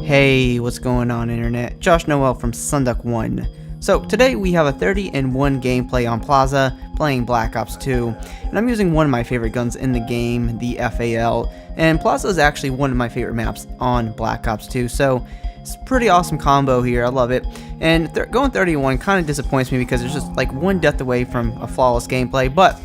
Hey, what's going on, internet? Josh Noel from Sunduck1. So today we have a 30-1 gameplay on Plaza, playing Black Ops 2, and I'm using one of my favorite guns in the game, the FAL, and Plaza is actually one of my favorite maps on Black Ops 2, so it's a pretty awesome combo here. I love it. And going 30-1 kind of disappoints me because it's just like one death away from a flawless gameplay, but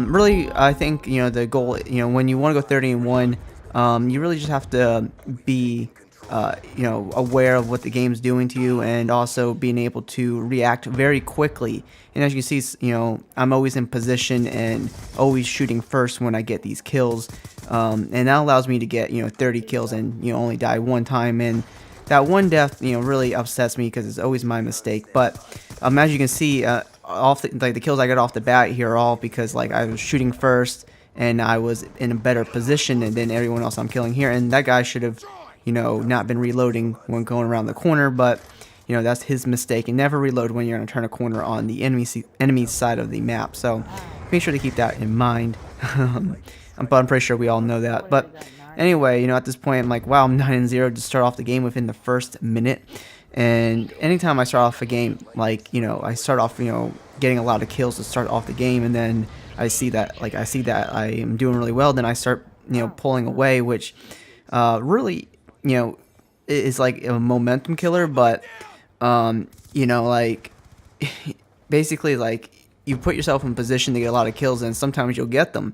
really I think, the goal, when you want to go 30-1, you really just have to be aware of what the game's doing to you, and also being able to react very quickly. And as you can see, I'm always in position and always shooting first when I get these kills, and that allows me to get 30 kills and only die one time. And that one death really upsets me because it's always my mistake. But as you can see, off the kills I got off the bat here are all because I was shooting first and I was in a better position than everyone else I'm killing here, and that guy should have not been reloading when going around the corner, but that's his mistake. And never reload when you're going to turn a corner on the enemy side of the map. So make sure to keep that in mind. But I'm pretty sure we all know that. But anyway, at this point I'm like, wow, I'm 9-0 to start off the game within the first minute. And anytime I start off a game, I start off getting a lot of kills to start off the game, and then I see that I am doing really well, then I start pulling away, which really is like a momentum killer. But basically you put yourself in position to get a lot of kills, and sometimes you'll get them,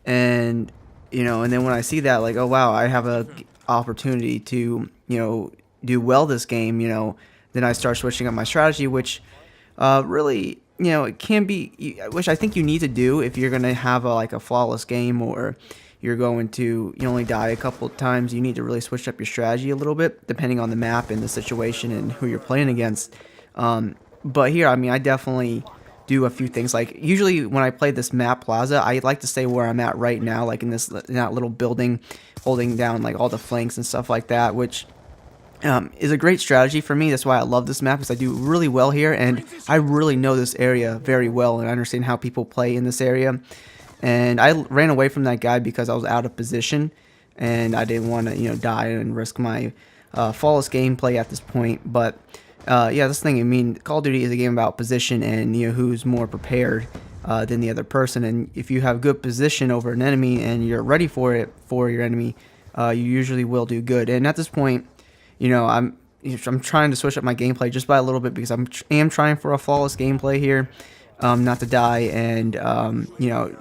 and and then when I see that, oh wow, I have a opportunity to do well this game, then I start switching up my strategy, which really it can be, which I think you need to do if you're gonna have a flawless game, or you're going to only die a couple of times. You need to really switch up your strategy a little bit depending on the map and the situation and who you're playing against. But here, I definitely do a few things. Usually when I play this map, Plaza, I like to stay where I'm at right now, in that little building, holding down all the flanks and stuff like that, which is a great strategy for me. That's why I love this map, because I do really well here, and I really know this area very well, and I understand how people play in this area. And I ran away from that guy because I was out of position, and I didn't want to die and risk my flawless gameplay at this point. But yeah, this thing, Call of Duty is a game about position and who's more prepared than the other person. And if you have good position over an enemy and you're ready for your enemy, you usually will do good. And at this point, I'm trying to switch up my gameplay just by a little bit, because I am trying for a flawless gameplay here, not to die, and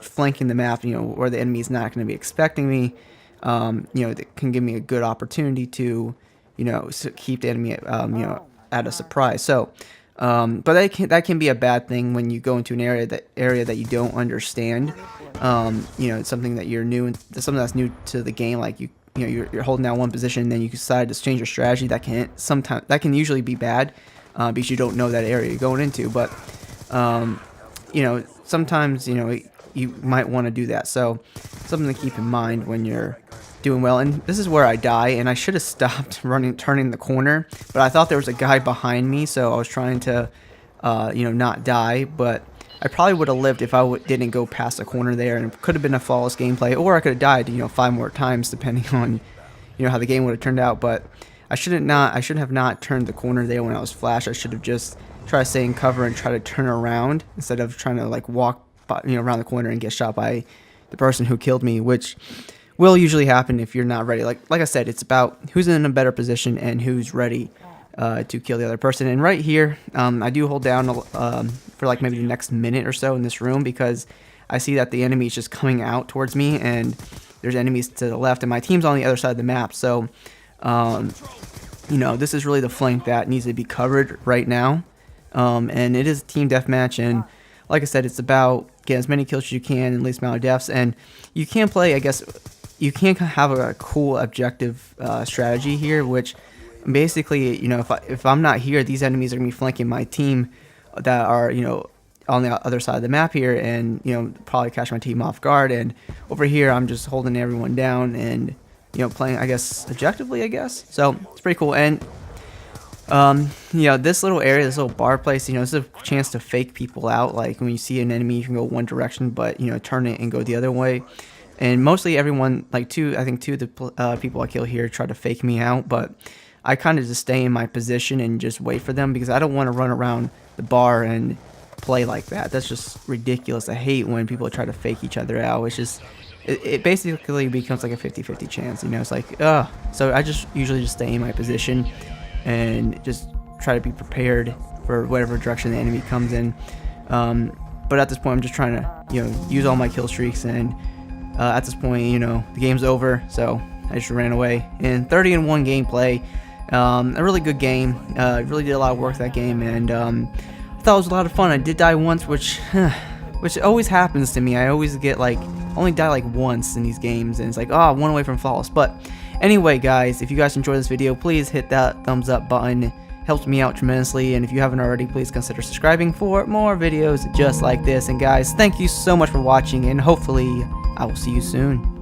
flanking the map, where the enemy is not going to be expecting me, that can give me a good opportunity to keep the enemy at a surprise. So but that can be a bad thing when you go into an area that you don't understand. It's something that you're new, and something that's new to the game. You're holding down one position, and then you decide to change your strategy. That can usually be bad, because you don't know that area you're going into. But sometimes you might want to do that. So something to keep in mind when you're doing well. And this is where I die, and I should have stopped turning the corner, but I thought there was a guy behind me, so I was trying to not die. But I probably would have lived if I didn't go past the corner there, and it could have been a flawless gameplay, or I could have died 5 more times depending on how the game would have turned out. But I should have not turned the corner there when I was flashed. I should have just tried to stay in cover and try to turn around instead of trying to walk around the corner and get shot by the person who killed me, which will usually happen if you're not ready. Like I said, it's about who's in a better position and who's ready to kill the other person. And right here, I do hold down for maybe the next minute or so in this room, because I see that the enemy is just coming out towards me, and there's enemies to the left, and my team's on the other side of the map. So this is really the flank that needs to be covered right now. And it is a team deathmatch, and like I said, it's about getting as many kills as you can and least amount of deaths. And you can play, I guess, you can have a cool objective strategy here, which basically, if I'm not here, these enemies are gonna be flanking my team that are on the other side of the map here, and probably catch my team off guard. And over here, I'm just holding everyone down and playing, I guess, objectively, I guess. So it's pretty cool. And this little area, this little bar place, this is a chance to fake people out. When you see an enemy, you can go one direction, but turn it and go the other way. And mostly everyone, I think two of the people I kill here try to fake me out, but I kind of just stay in my position and just wait for them, because I don't want to run around the bar and play like that. That's just ridiculous. I hate when people try to fake each other out. It's just, it basically becomes like a 50-50 chance, you know. It's like, ugh. So I just usually just stay in my position and just try to be prepared for whatever direction the enemy comes in. But at this point, I'm just trying to, you know, use all my kill streaks, and at this point, you know, the game's over, so I just ran away. And 30-1 gameplay, a really good game. Really did a lot of work that game, and I thought it was a lot of fun. I did die once, which always happens to me. I always get like, only die like once in these games, and it's like, oh, one away from flawless. But anyway, guys, if you guys enjoyed this video, please hit that thumbs up button. Helps me out tremendously, and if you haven't already, please consider subscribing for more videos just like this. And guys, thank you so much for watching, and hopefully I will see you soon.